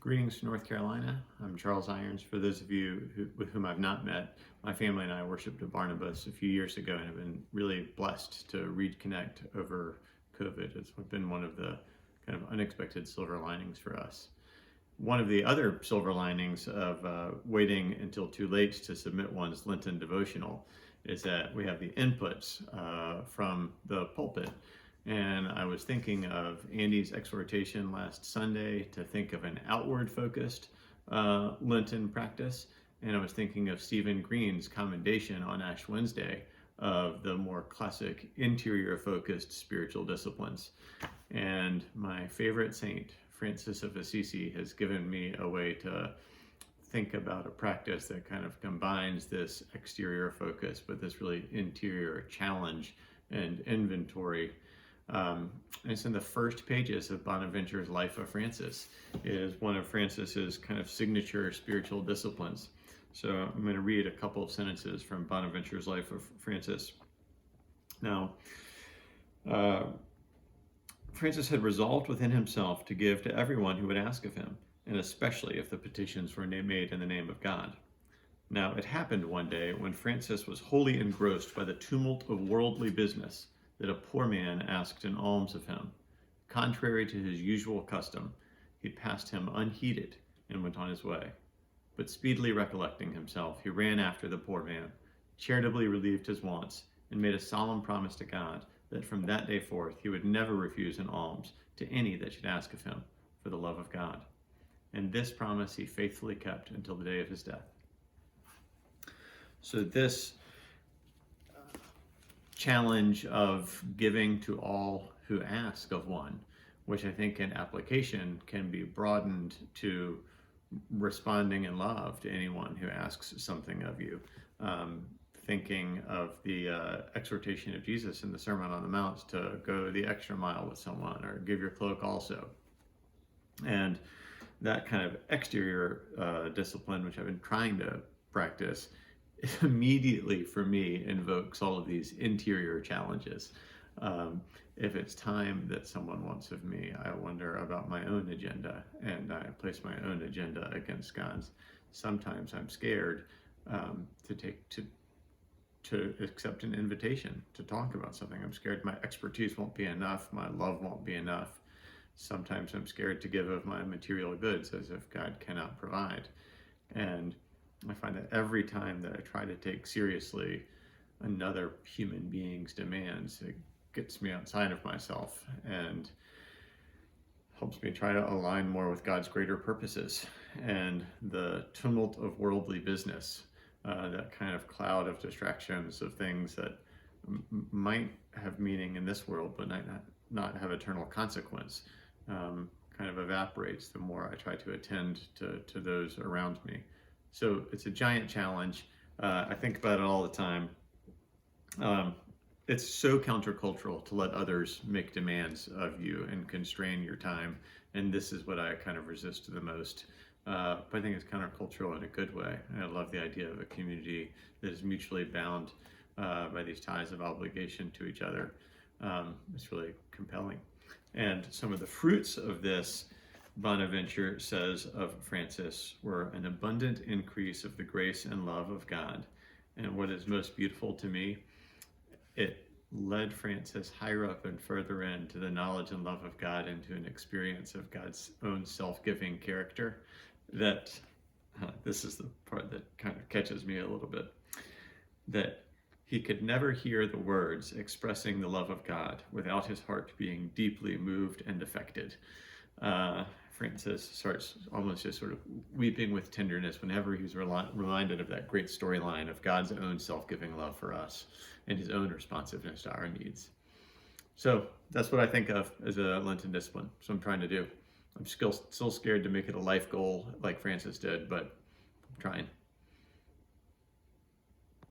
Greetings from North Carolina. I'm Charles Irons. For those of you with whom I've not met, my family and I worshiped at Barnabas a few years ago and have been really blessed to reconnect over COVID. It's been one of the kind of unexpected silver linings for us. One of the other silver linings of waiting until too late to submit one's Lenten devotional is that we have the inputs from the pulpit. And I was thinking of Andy's exhortation last Sunday to think of an outward-focused Lenten practice. And I was thinking of Stephen Green's commendation on Ash Wednesday of the more classic interior-focused spiritual disciplines. And my favorite saint, Francis of Assisi, has given me a way to think about a practice that kind of combines this exterior focus with this really interior challenge and inventory. And it's in the first pages of Bonaventure's Life of Francis. It is one of Francis's kind of signature spiritual disciplines. So I'm going to read a couple of sentences from Bonaventure's Life of Francis. Now, Francis had resolved within himself to give to everyone who would ask of him, and especially if the petitions were made in the name of God. Now, it happened one day when Francis was wholly engrossed by the tumult of worldly business that a poor man asked an alms of him. Contrary to his usual custom, he passed him unheeded and went on his way. But speedily recollecting himself, he ran after the poor man, charitably relieved his wants, and made a solemn promise to God that from that day forth he would never refuse an alms to any that should ask of him for the love of God. And this promise he faithfully kept until the day of his death. So this challenge of giving to all who ask of one, which I think in application can be broadened to responding in love to anyone who asks something of you. Thinking of the exhortation of Jesus in the Sermon on the Mount to go the extra mile with someone or give your cloak also. And that kind of exterior discipline, which I've been trying to practice, immediately for me invokes all of these interior challenges. If it's time that someone wants of me, I wonder about my own agenda, and I place my own agenda against God's. Sometimes I'm scared to accept an invitation to talk about something. I'm scared my expertise won't be enough, my love won't be enough. Sometimes I'm scared to give of my material goods as if God cannot provide. And I find that every time that I try to take seriously another human being's demands, it gets me outside of myself and helps me try to align more with God's greater purposes. And the tumult of worldly business, that kind of cloud of distractions of things that might have meaning in this world but might not have eternal consequence, kind of evaporates the more I try to attend to those around me. So it's a giant challenge. I think about it all the time. It's so countercultural to let others make demands of you and constrain your time. And this is what I kind of resist the most. But I think it's countercultural in a good way. And I love the idea of a community that is mutually bound by these ties of obligation to each other. It's really compelling. And some of the fruits of this, Bonaventure says of Francis, were an abundant increase of the grace and love of God. And what is most beautiful to me, it led Francis higher up and further into the knowledge and love of God, into an experience of God's own self-giving character. That this is the part that kind of catches me a little bit, that he could never hear the words expressing the love of God without his heart being deeply moved and affected. Francis starts almost just sort of weeping with tenderness whenever he's reminded of that great storyline of God's own self-giving love for us and his own responsiveness to our needs. So that's what I think of as a Lenten discipline. So I'm trying to do. I'm still scared to make it a life goal like Francis did, but I'm trying.